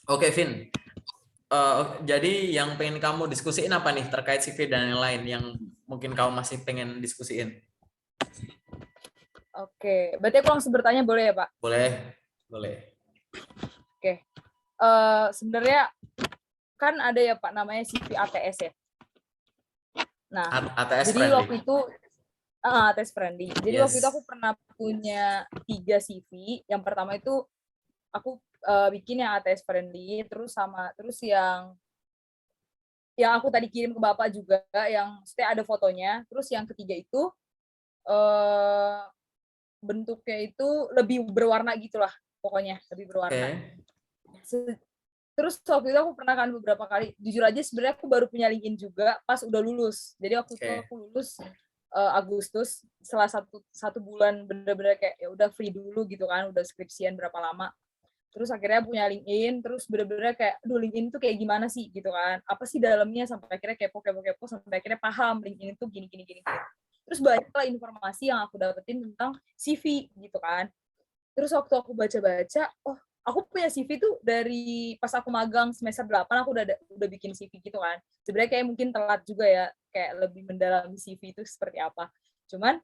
Oke, Vin. Jadi yang pengen kamu diskusiin apa nih terkait CV dan yang lain yang mungkin kamu masih pengen diskusiin? Oke, berarti aku langsung bertanya boleh ya, Pak? Boleh, boleh. Oke. Sebenarnya kan ada ya Pak namanya CV ATS ya. Nah, ATS jadi friendly. waktu itu ATS friendly. Jadi waktu itu Yes. aku pernah punya 3 CV. Yang pertama itu aku bikin yang ATS friendly, terus yang aku tadi kirim ke Bapak juga yang maksudnya ada fotonya. Terus yang ketiga itu eh, bentuknya itu lebih berwarna gitulah, pokoknya lebih berwarna. Oke. Terus waktu itu aku pernah kan beberapa kali, jujur aja sebenarnya aku baru punya LinkedIn juga pas udah lulus. Jadi waktu itu Oke. aku lulus Agustus, setelah satu bulan bener-bener kayak ya udah free dulu gitu kan, udah skripsian berapa lama. Terus akhirnya punya LinkedIn, terus bener-bener kayak, duh LinkedIn tuh kayak gimana sih gitu kan? Apa sih dalamnya, sampai akhirnya kepo sampai akhirnya paham LinkedIn itu gini gini gini. Terus banyaklah informasi yang aku dapetin tentang CV gitu kan. Terus waktu aku baca-baca, oh aku punya CV tuh dari pas aku magang semester 8 aku udah bikin CV gitu kan. Sebenarnya kayak mungkin telat juga ya, kayak lebih mendalami CV itu seperti apa. Cuman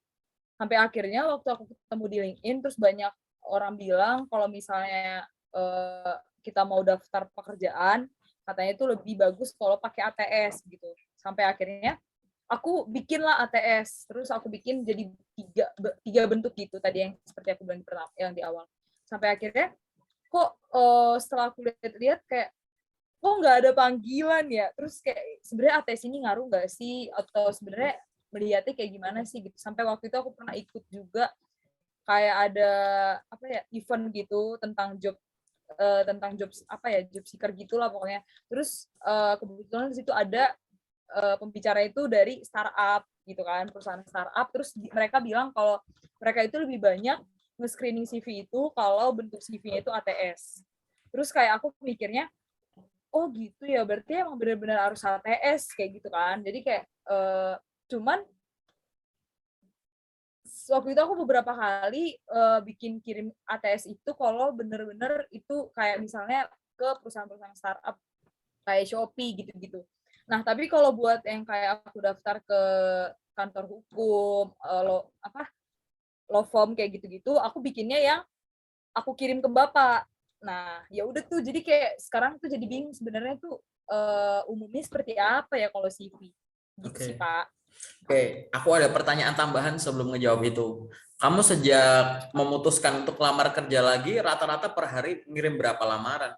sampai akhirnya waktu aku ketemu di LinkedIn terus banyak orang bilang kalau misalnya kita mau daftar pekerjaan, katanya itu lebih bagus kalau pakai ATS gitu. Sampai akhirnya aku bikinlah ATS, terus aku bikin jadi tiga bentuk gitu tadi yang seperti aku bilang yang di awal. Sampai akhirnya kok setelah aku lihat-lihat kayak kok nggak ada panggilan ya, terus kayak sebenarnya ATS ini ngaruh nggak sih, atau sebenarnya melihatnya kayak gimana sih gitu. Sampai waktu itu aku pernah ikut juga kayak ada apa ya event gitu tentang job apa ya, job seeker gitulah pokoknya. Terus kebetulan di situ ada pembicara itu dari startup gitu kan, perusahaan startup. Terus mereka bilang kalau mereka itu lebih banyak nge-screening CV itu kalau bentuk CV-nya itu ATS. Terus kayak aku mikirnya, oh gitu ya, berarti emang benar-benar harus ATS kayak gitu kan. Jadi kayak cuman waktu itu aku beberapa kali bikin kirim ATS itu kalau bener-bener itu kayak misalnya ke perusahaan-perusahaan startup kayak Shopee gitu-gitu. Nah, tapi kalau buat yang kayak aku daftar ke kantor hukum, law firm kayak gitu-gitu, aku bikinnya yang aku kirim ke Bapak. Nah, ya udah tuh, jadi kayak sekarang tuh jadi bingung sebenarnya tuh umumnya seperti apa ya kalau CV. Gitu sih, Oke. Pak. Oke, aku ada pertanyaan tambahan sebelum ngejawab itu. Kamu sejak memutuskan untuk lamar kerja lagi, rata-rata per hari ngirim berapa lamaran?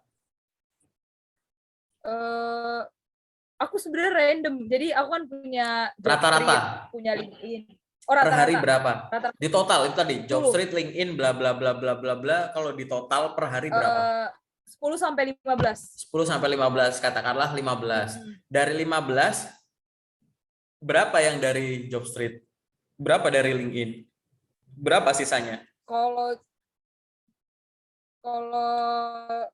Eh aku sebenarnya random. Jadi aku kan punya job Rata-rata street, punya LinkedIn. Oh, per hari rata-rata. berapa? Rata-rata Di total itu tadi, job 10. street, LinkedIn, bla bla bla bla bla bla. Kalau di total per hari berapa? Eh 10 sampai 15. 10 sampai 15, katakanlah 15. Mm-mm. Dari 15, berapa yang dari job street? Berapa dari LinkedIn? Berapa sisanya? Kalau kalau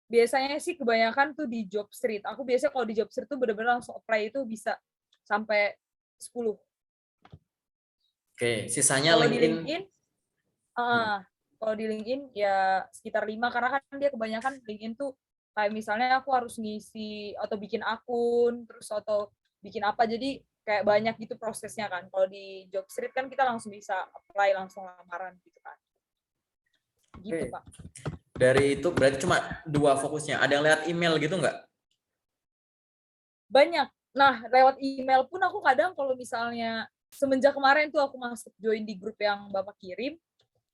biasanya sih kebanyakan tuh di job street. Aku biasanya kalau di job street tuh bener-bener langsung apply itu bisa sampai 10. Oke, sisanya Kalau di LinkedIn. LinkedIn, Hmm. kalau di LinkedIn ya sekitar 5 karena kan dia kebanyakan LinkedIn tuh kayak misalnya aku harus ngisi atau bikin akun terus atau bikin apa, jadi kayak banyak gitu prosesnya kan. Kalau di job street kan kita langsung bisa apply langsung lamaran gitu kan. Gitu, Oke. Pak. Dari itu berarti cuma dua fokusnya. Ada yang lihat email gitu nggak? Banyak. Nah, lewat email pun aku kadang kalau misalnya semenjak kemarin tuh aku masuk join di grup yang Bapak kirim,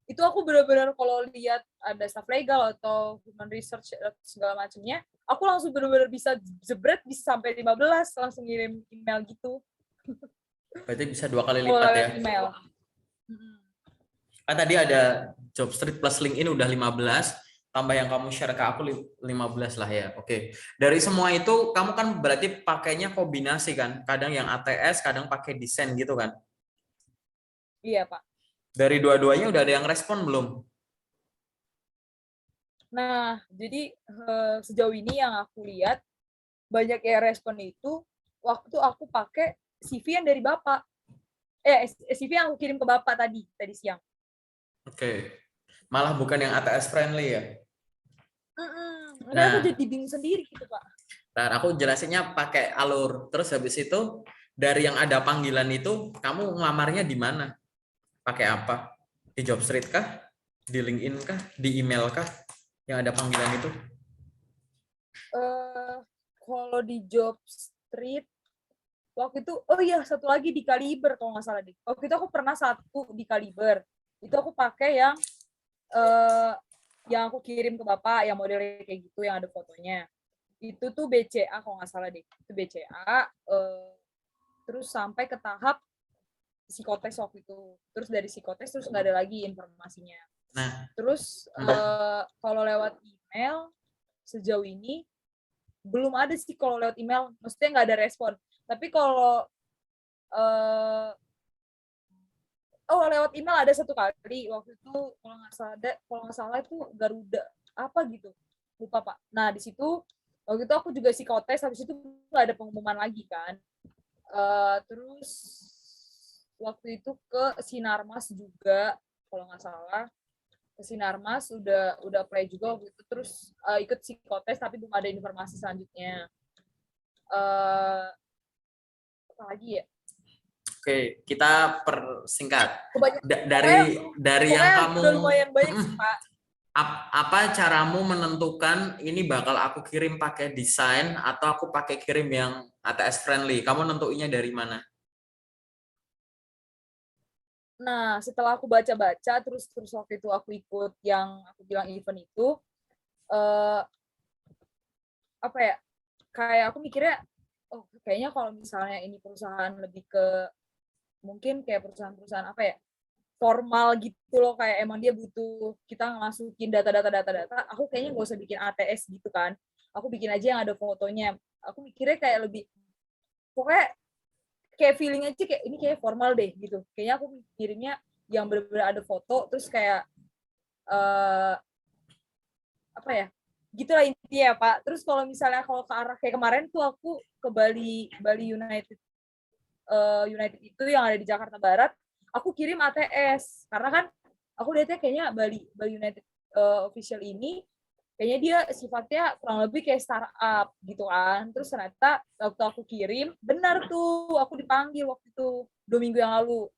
itu aku benar-benar kalau lihat ada staff legal atau human research segala macamnya, aku langsung benar-benar bisa jebret bisa sampai 15 langsung ngirim email gitu. Berarti bisa dua kali Kalau lipat ya. lewat email. Kan tadi ada job street plus LinkedIn udah 15, tambah yang kamu share ke aku 15 lah ya. Oke. Dari semua itu kamu kan berarti pakainya kombinasi kan? Kadang yang ATS, kadang pakai desain gitu kan? Iya, Pak. Dari dua-duanya udah ada yang respon belum? Nah, jadi sejauh ini yang aku lihat banyak yang respon itu waktu aku pakai CV yang dari Bapak. CV yang aku kirim ke Bapak tadi siang. Oke. Malah bukan yang ATS friendly ya? Makanya aku Nah, jadi bingung sendiri gitu, Pak. aku jelasinnya pakai alur. Terus habis itu dari yang ada panggilan itu kamu ngelamarnya di mana? Pakai apa? Di Jobstreet kah? Di LinkedIn kah? Di email kah? Yang ada panggilan itu? Eh kalau di Job Street waktu itu, oh iya satu lagi di Kaliber kalau nggak salah deh. Waktu itu aku pernah satu di Kaliber. Itu aku pakai yang aku kirim ke Bapak, yang modelnya kayak gitu, yang ada fotonya. Itu tuh BCA kalau nggak salah deh. Itu BCA, terus sampai ke tahap psikotes waktu itu. Terus dari psikotes terus nggak ada lagi informasinya. Nah, Terus kalau lewat email sejauh ini belum ada sih kalau lewat email, maksudnya nggak ada respon. Tapi kalau lewat email ada satu kali waktu itu kalau nggak salah itu Garuda apa gitu, lupa Pak. Nah di situ waktu itu aku juga psikotes, habis itu nggak ada pengumuman lagi kan. Terus waktu itu ke Sinarmas juga kalau nggak salah, ke Sinarmas udah apply juga waktu itu, terus ikut psikotes tapi belum ada informasi selanjutnya. Apa lagi ya? oke, kita persingkat. Pokoknya Dari yang kamu udah lumayan banyak sih Pak. apa caramu menentukan ini bakal aku kirim pakai desain atau aku pakai kirim yang ATS friendly? Kamu nentuinnya dari mana? Nah, setelah aku baca-baca, terus waktu itu aku ikut yang aku bilang event itu, eh, apa ya, kayak aku mikirnya, oh kayaknya kalau misalnya ini perusahaan lebih ke, mungkin kayak perusahaan-perusahaan apa ya, formal gitu loh, kayak emang dia butuh kita masukin data, aku kayaknya nggak usah bikin ATS gitu kan, aku bikin aja yang ada fotonya. Aku mikirnya kayak lebih, pokoknya kayak feeling aja kayak ini kayak formal deh gitu. Kayaknya aku kirimnya yang benar-benar ada foto, terus kayak apa ya? Gitulah intinya ya, Pak. Terus kalau misalnya kalau ke arah kayak kemarin tuh aku ke Bali United United itu yang ada di Jakarta Barat, aku kirim ATS karena kan aku lihatnya kayaknya Bali United official ini kayaknya dia sifatnya kurang lebih kayak startup gitu kan. Terus ternyata waktu aku kirim benar tuh, aku dipanggil waktu itu 2 minggu yang lalu.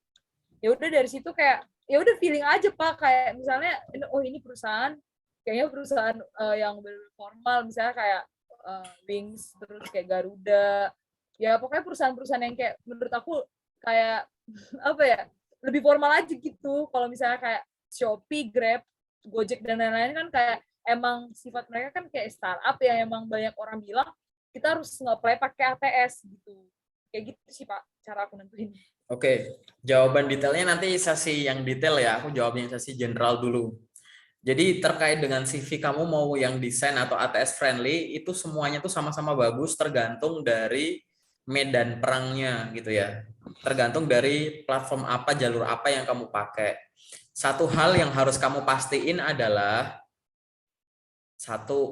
Ya udah dari situ kayak ya udah feeling aja Pak, kayak misalnya oh ini perusahaan kayaknya perusahaan yang formal, misalnya kayak Wings, terus kayak Garuda, ya pokoknya perusahaan-perusahaan yang kayak menurut aku kayak apa ya, lebih formal aja gitu. Kalau misalnya kayak Shopee, Grab, Gojek dan lain-lain kan kayak emang sifat mereka kan kayak startup yang emang banyak orang bilang kita harus nge-apply pakai ATS gitu. Kayak gitu sih Pak cara aku nentuin. Oke, jawaban detailnya nanti sesi yang detail ya. Aku jawabnya sesi general dulu. Jadi terkait dengan CV kamu mau yang desain atau ATS friendly, itu semuanya tuh sama-sama bagus tergantung dari medan perangnya gitu ya. Tergantung dari platform apa, jalur apa yang kamu pakai. Satu hal yang harus kamu pastiin adalah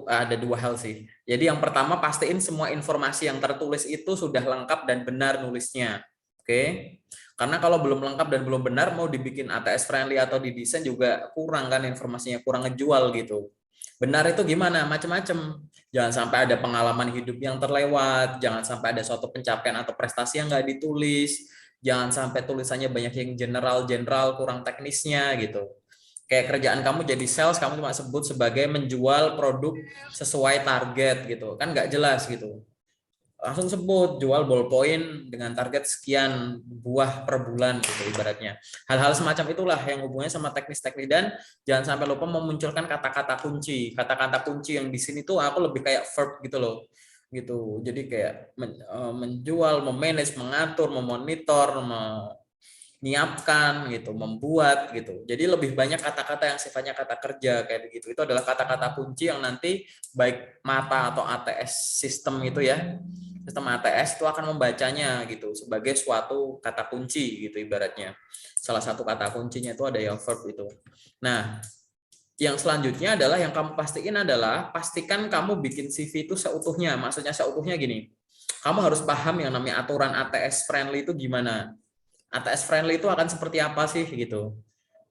ada dua hal sih. Jadi yang pertama pastiin semua informasi yang tertulis itu sudah lengkap dan benar nulisnya. Oke. Karena kalau belum lengkap dan belum benar mau dibikin ATS friendly atau didesain juga kurang kan informasinya, kurang ngejual gitu. Benar itu gimana? Macam-macam. Jangan sampai ada pengalaman hidup yang terlewat, jangan sampai ada suatu pencapaian atau prestasi yang nggak ditulis, jangan sampai tulisannya banyak yang general, kurang teknisnya gitu. Kayak kerjaan kamu jadi sales, kamu cuma sebut sebagai menjual produk sesuai target gitu, kan nggak jelas gitu. Langsung sebut jual ballpoint dengan target sekian buah per bulan gitu ibaratnya. Hal-hal semacam itulah yang hubungannya sama teknis-teknis, dan jangan sampai lupa memunculkan kata-kata kunci. Kata-kata kunci yang di sini tuh aku lebih kayak verb gitu loh. Gitu. Jadi kayak menjual, memanage, mengatur, memonitor, menyiapkan gitu, membuat gitu. Jadi lebih banyak kata-kata yang sifatnya kata kerja kayak begitu. Itu adalah kata-kata kunci yang nanti baik mata atau ATS sistem itu ya. Sistem ATS itu akan membacanya gitu sebagai suatu kata kunci gitu ibaratnya. Salah satu kata kuncinya itu ada yang verb itu. Nah, yang selanjutnya adalah yang kamu pastiin adalah pastikan kamu bikin CV itu seutuhnya. Maksudnya seutuhnya gini. Kamu harus paham yang namanya aturan ATS friendly itu gimana. ATS friendly itu akan seperti apa sih gitu.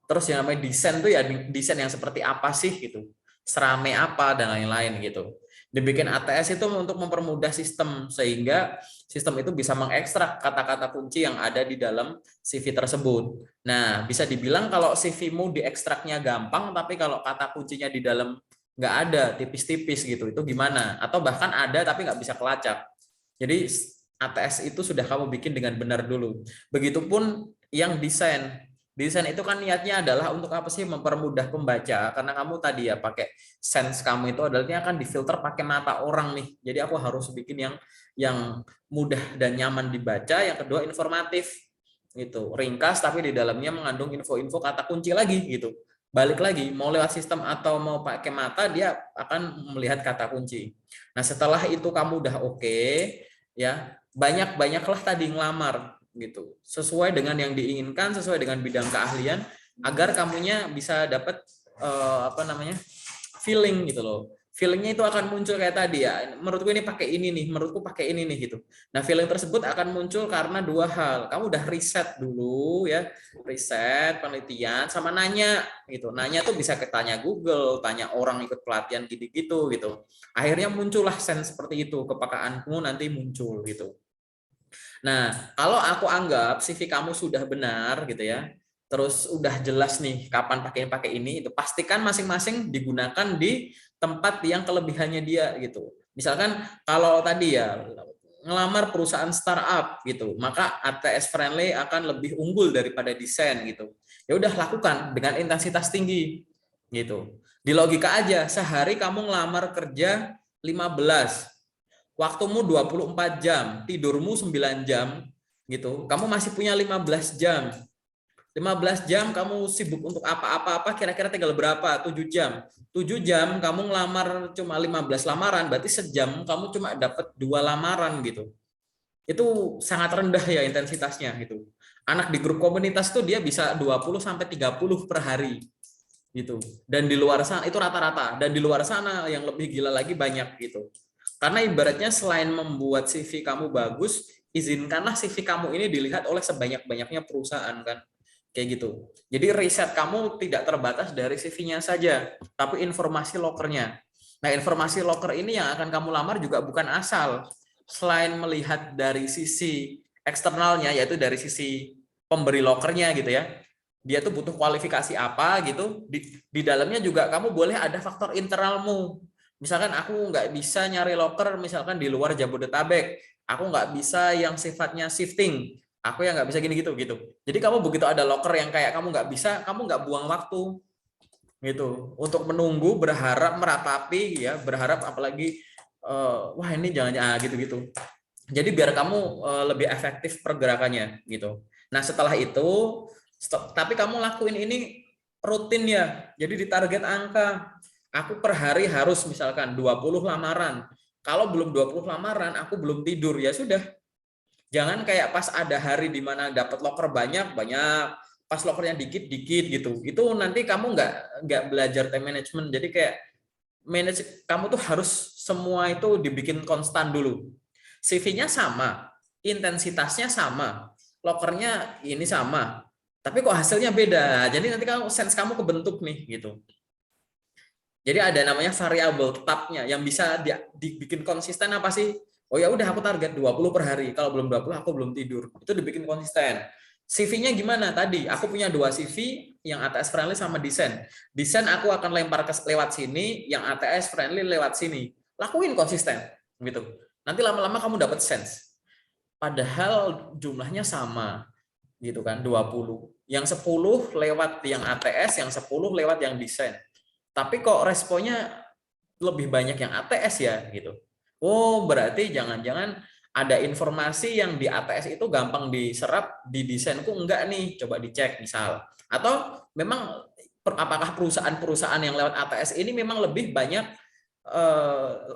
Terus yang namanya desain tuh ya desain yang seperti apa sih gitu. serame apa dan lain-lain gitu. Dibikin ATS itu untuk mempermudah sistem sehingga sistem itu bisa mengekstrak kata-kata kunci yang ada di dalam CV tersebut. Nah, bisa dibilang kalau CV-mu diekstraknya gampang, tapi kalau kata kuncinya di dalam nggak ada, tipis-tipis gitu, itu gimana? Atau bahkan ada tapi nggak bisa kelacak. Jadi ATS itu sudah kamu bikin dengan benar dulu. Begitupun yang desain. Desain itu kan niatnya adalah untuk apa sih? Mempermudah pembaca. Karena kamu tadi ya pakai sense kamu itu adalah akan difilter pakai mata orang nih. Jadi aku harus bikin yang mudah dan nyaman dibaca. Yang kedua informatif gitu, ringkas tapi di dalamnya mengandung info-info kata kunci lagi gitu. Balik lagi, mau lewat sistem atau mau pakai mata, dia akan melihat kata kunci. Nah, setelah itu kamu udah oke, ya banyak-banyaklah tadi ngelamar gitu, sesuai dengan yang diinginkan, sesuai dengan bidang keahlian, agar kamunya bisa dapat apa namanya, feeling gitu loh. Feelingnya itu akan muncul kayak tadi ya, menurutku ini pakai ini nih, menurutku pakai ini nih gitu. Nah, feeling tersebut akan muncul karena dua hal. Kamu udah riset dulu ya, riset, penelitian, sama nanya gitu. Nanya tuh bisa ketanya Google, tanya orang ikut pelatihan gitu-gitu gitu. Akhirnya muncullah sense seperti itu, kepekaanmu nanti muncul gitu. Nah, kalau aku anggap CV kamu sudah benar gitu ya, terus udah jelas nih kapan pakai ini, itu pastikan masing-masing digunakan di tempat yang kelebihannya dia gitu. Misalkan kalau tadi ya ngelamar perusahaan startup gitu, maka ATS friendly akan lebih unggul daripada desain gitu. Ya udah lakukan dengan intensitas tinggi gitu. Di logika aja, sehari kamu ngelamar kerja 15, waktumu 24 jam, tidurmu 9 jam gitu. Kamu masih punya 15 jam. 15 jam kamu sibuk untuk apa-apa, kira-kira tinggal berapa? 7 jam. 7 jam kamu ngelamar cuma 15 lamaran, berarti sejam kamu cuma dapat 2 lamaran gitu. Itu sangat rendah ya intensitasnya gitu. Anak di grup komunitas tuh dia bisa 20 sampai 30 per hari gitu. Dan di luar sana itu rata-rata, dan di luar sana yang lebih gila lagi banyak gitu. Karena ibaratnya selain membuat CV kamu bagus, izinkanlah CV kamu ini dilihat oleh sebanyak-banyaknya perusahaan kan. Kayak gitu. Jadi riset kamu tidak terbatas dari CV-nya saja, tapi informasi lokernya. Nah, informasi loker ini yang akan kamu lamar juga bukan asal. Selain melihat dari sisi eksternalnya, yaitu dari sisi pemberi lokernya gitu ya, dia tuh butuh kualifikasi apa gitu, di dalamnya juga kamu boleh ada faktor internalmu. Misalkan aku nggak bisa nyari loker misalkan di luar Jabodetabek, aku nggak bisa yang sifatnya shifting, aku yang nggak bisa gini gitu gitu. Jadi kamu begitu ada loker yang kayak kamu nggak bisa, kamu nggak buang waktu gitu untuk menunggu, berharap meratapi ya, berharap apalagi wah ini jangan gitu gitu. Jadi biar kamu lebih efektif pergerakannya gitu. Nah, setelah itu tapi kamu lakuin ini rutin ya. Jadi di target angka. Aku per hari harus misalkan 20 lamaran. Kalau belum 20 lamaran, aku belum tidur. Ya sudah. Jangan kayak pas ada hari di mana dapat loker banyak, pas lokernya dikit-dikit gitu. Itu nanti kamu nggak belajar time management. Jadi kayak kamu tuh harus semua itu dibikin konstan dulu. CV-nya sama, intensitasnya sama, lokernya ini sama, tapi kok hasilnya beda. Jadi nanti kamu sense kamu kebentuk nih gitu. Jadi ada namanya variabel tetapnya yang bisa dibikin konsisten apa sih? Oh ya udah aku target 20 per hari. Kalau belum 20 aku belum tidur. Itu dibikin konsisten. CV-nya gimana tadi? Aku punya 2 CV yang ATS friendly sama desain. Desain aku akan lempar lewat sini, yang ATS friendly lewat sini. Lakuin konsisten gitu. Nanti lama-lama kamu dapat sense. Padahal jumlahnya sama gitu kan, 20. Yang 10 lewat yang ATS, yang 10 lewat yang desain. Tapi kok responnya lebih banyak yang ATS ya gitu. Oh, berarti jangan-jangan ada informasi yang di ATS itu gampang diserap, di desainku enggak nih, coba dicek misal. Atau memang apakah perusahaan-perusahaan yang lewat ATS ini memang lebih banyak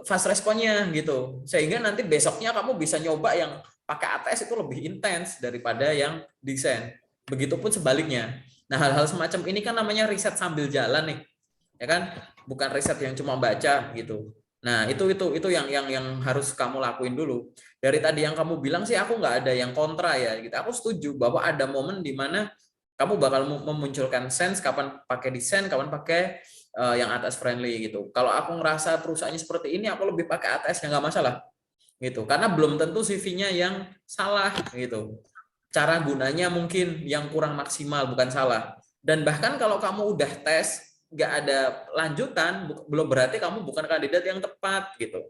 fast responnya gitu. Sehingga nanti besoknya kamu bisa nyoba yang pakai ATS itu lebih intens daripada yang desain. Begitupun sebaliknya. Nah, hal-hal semacam ini kan namanya riset sambil jalan nih. Ya kan? Bukan riset yang cuma baca gitu. Nah, itu yang harus kamu lakuin dulu. Dari tadi yang kamu bilang sih aku nggak ada yang kontra ya gitu. Aku setuju bahwa ada momen di mana Kamu bakal memunculkan sense kapan pakai desain, kapan pakai yang ATS friendly gitu. Kalau aku ngerasa perusahaannya seperti ini, aku lebih pakai ATS yang nggak masalah gitu. Karena belum tentu CV-nya yang salah gitu. Cara gunanya mungkin yang kurang maksimal, bukan salah. Dan bahkan kalau kamu udah tes nggak ada lanjutan, belum berarti kamu bukan kandidat yang tepat gitu.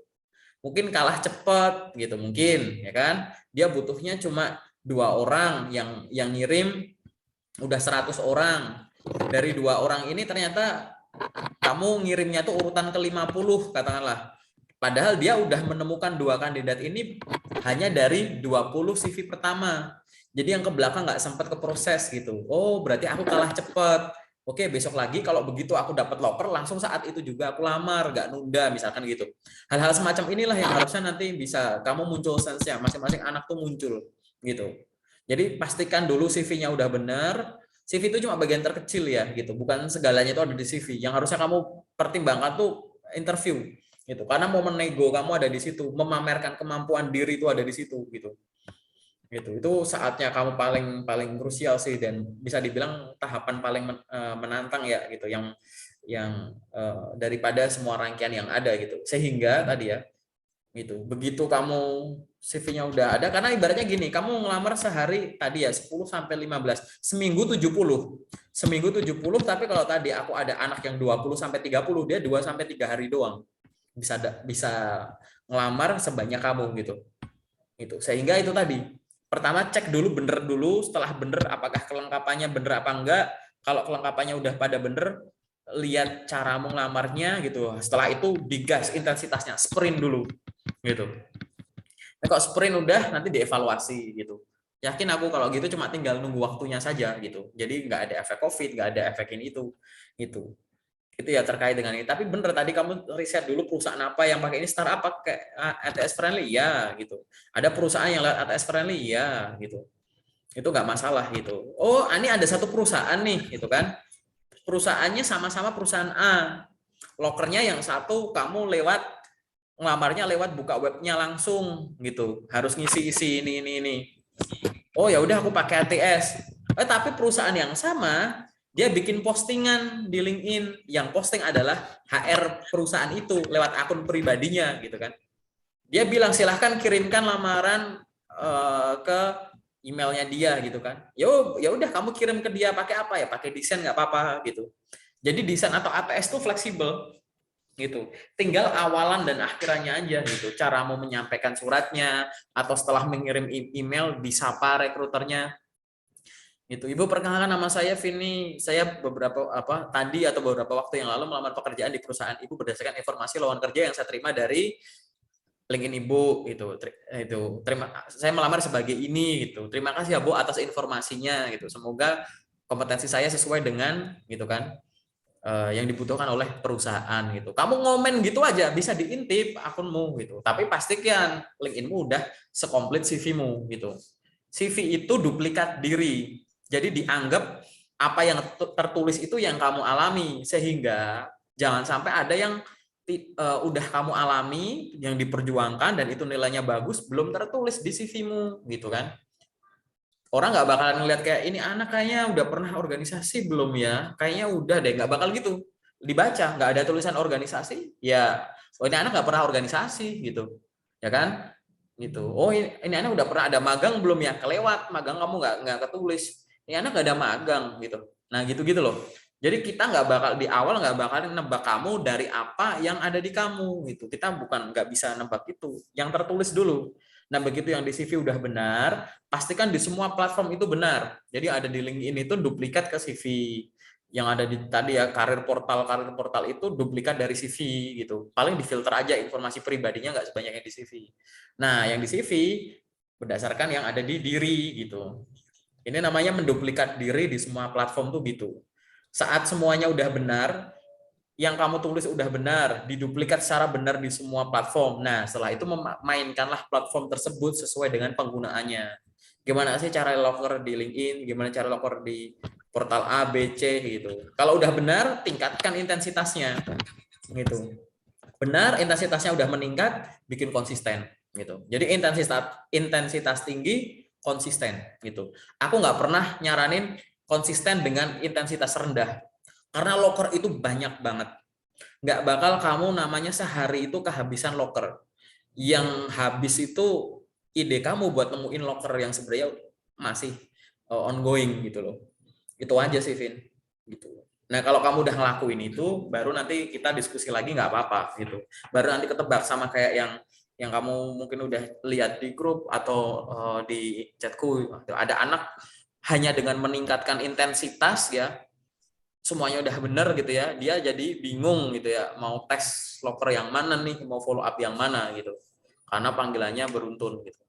Mungkin kalah cepat gitu, mungkin ya kan. Dia butuhnya cuma 2 orang yang ngirim udah 100 orang. Dari 2 orang ini ternyata kamu ngirimnya tuh urutan ke-50 katakanlah. Padahal dia udah menemukan 2 kandidat ini hanya dari 20 CV pertama. Jadi yang ke belakang nggak sempat ke proses gitu. Oh, berarti aku kalah cepat. Oke, besok lagi kalau begitu aku dapat loker, langsung saat itu juga aku lamar, nggak nunda, misalkan gitu. Hal-hal semacam inilah yang harusnya nanti bisa kamu muncul sense-nya, masing-masing anak tuh muncul gitu. Jadi pastikan dulu CV-nya udah benar. CV itu cuma bagian terkecil ya gitu, bukan segalanya itu ada di CV. Yang harusnya kamu pertimbangkan tuh interview gitu. Karena momen nego kamu ada di situ, memamerkan kemampuan diri itu ada di situ gitu. Itu saatnya kamu paling krusial sih, dan bisa dibilang tahapan paling menantang ya gitu, yang daripada semua rangkaian yang ada gitu. Sehingga tadi ya gitu, begitu kamu CV-nya udah ada, karena ibaratnya gini, kamu ngelamar sehari tadi ya 10 sampai 15, seminggu 70. Seminggu 70, tapi kalau tadi aku ada anak yang 20 sampai 30, dia 2 sampai 3 hari doang bisa ngelamar sebanyak kamu gitu. Sehingga itu tadi, pertama cek dulu bener dulu, setelah bener apakah kelengkapannya bener apa enggak. Kalau kelengkapannya udah pada bener, lihat cara ngelamarnya gitu. Setelah itu digas intensitasnya, sprint dulu gitu. Nah, kalau sprint udah, nanti dievaluasi gitu. Yakin aku kalau gitu cuma tinggal nunggu waktunya saja gitu. Jadi nggak ada efek COVID, nggak ada efek ini itu gitu. Itu ya terkait dengan ini. Tapi bener tadi kamu riset dulu perusahaan apa yang pakai ini, startup pakai ATS friendly ya gitu. Ada perusahaan yang lewat ATS friendly ya gitu. Itu nggak masalah gitu. Oh, ini ada satu perusahaan nih gitu kan. Perusahaannya sama-sama perusahaan A. Lokernya yang satu kamu lewat ngelamarnya lewat buka webnya langsung gitu. Harus ngisi-isi ini. Oh ya udah aku pakai ATS. Tapi perusahaan yang sama dia bikin postingan di LinkedIn, yang posting adalah HR perusahaan itu lewat akun pribadinya gitu kan. Dia bilang silahkan kirimkan lamaran ke emailnya dia gitu kan. Ya udah kamu kirim ke dia pakai apa ya? Pakai desain nggak apa-apa gitu. Jadi desain atau ATS itu fleksibel gitu. Tinggal awalan dan akhirannya aja gitu. Cara mau menyampaikan suratnya atau setelah mengirim email disapa rekruternya. Ibu perkenalkan, nama saya Vini. Saya beberapa tadi atau beberapa waktu yang lalu melamar pekerjaan di perusahaan Ibu berdasarkan informasi lowongan kerja yang saya terima dari LinkedIn Ibu itu saya melamar sebagai ini gitu. Terima kasih ya Bu atas informasinya gitu. Semoga kompetensi saya sesuai dengan gitu kan yang dibutuhkan oleh perusahaan gitu. Kamu ngomen gitu aja bisa diintip akunmu gitu. Tapi pastikan LinkedIn-mu udah sekomplit CV-mu gitu. CV itu duplikat diri. Jadi dianggap apa yang tertulis itu yang kamu alami, sehingga jangan sampai ada yang udah kamu alami yang diperjuangkan dan itu nilainya bagus belum tertulis di CV-mu gitu kan. Orang nggak bakalan ngeliat kayak ini anak kayaknya udah pernah organisasi belum ya, kayaknya udah deh, nggak bakal gitu dibaca, nggak ada tulisan organisasi ya, oh ini anak nggak pernah organisasi gitu ya kan gitu. Oh ini anak udah pernah ada magang belum ya, kelewat magang kamu nggak ketulis, ini anak nggak ada magang gitu. Nah gitu loh. Jadi kita nggak bakal di awal nggak bakal nebak kamu dari apa yang ada di kamu gitu. Kita bukan nggak bisa nebak itu, yang tertulis dulu. Nah begitu yang di CV udah benar, pastikan di semua platform itu benar. Jadi ada di LinkedIn itu duplikat ke CV. Yang ada di tadi ya karir portal itu duplikat dari CV gitu. Paling difilter aja informasi pribadinya nggak sebanyak yang di CV. Nah yang di CV berdasarkan yang ada di diri gitu. Ini namanya menduplikat diri di semua platform tuh gitu. Saat semuanya udah benar, yang kamu tulis udah benar, diduplikat secara benar di semua platform. Nah, setelah itu mainkanlah platform tersebut sesuai dengan penggunaannya. Gimana sih cara loker di LinkedIn, gimana cara loker di portal A, B, C gitu. Kalau udah benar, tingkatkan intensitasnya gitu. Benar, intensitasnya udah meningkat, bikin konsisten gitu. Jadi intensitas tinggi, konsisten gitu. Aku nggak pernah nyaranin konsisten dengan intensitas rendah. Karena locker itu banyak banget. Nggak bakal kamu namanya sehari itu kehabisan locker. Yang habis itu ide kamu buat nemuin locker yang sebenarnya masih ongoing gitu loh. Itu aja sih, Vin. Gitu. Nah, kalau kamu udah ngelakuin itu, baru nanti kita diskusi lagi nggak apa-apa gitu. Baru nanti ketebak sama kayak yang kamu mungkin udah lihat di grup atau di chatku, ada anak hanya dengan meningkatkan intensitas ya, semuanya udah bener gitu ya, dia jadi bingung gitu ya, mau tes locker yang mana nih, mau follow up yang mana gitu, karena panggilannya beruntun gitu.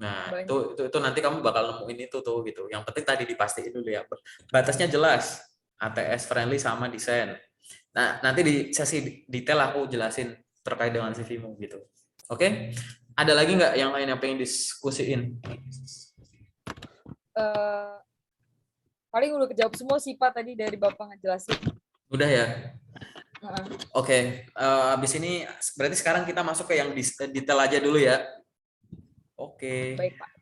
Nah, Banyak. itu nanti kamu bakal nemuin itu tuh gitu. Yang penting tadi dipastiin dulu ya. Batasnya jelas. ATS friendly sama desain. Nah, nanti di sesi detail aku jelasin terkait dengan CV-mu gitu. Oke? Ada lagi nggak yang lain yang pengen diskusiin? Paling udah kejawab semua sih Pak tadi dari Bapak ngejelasin. Udah ya? Heeh. Oke. Habis ini berarti sekarang kita masuk ke yang detail aja dulu ya. Oke. Baik Pak.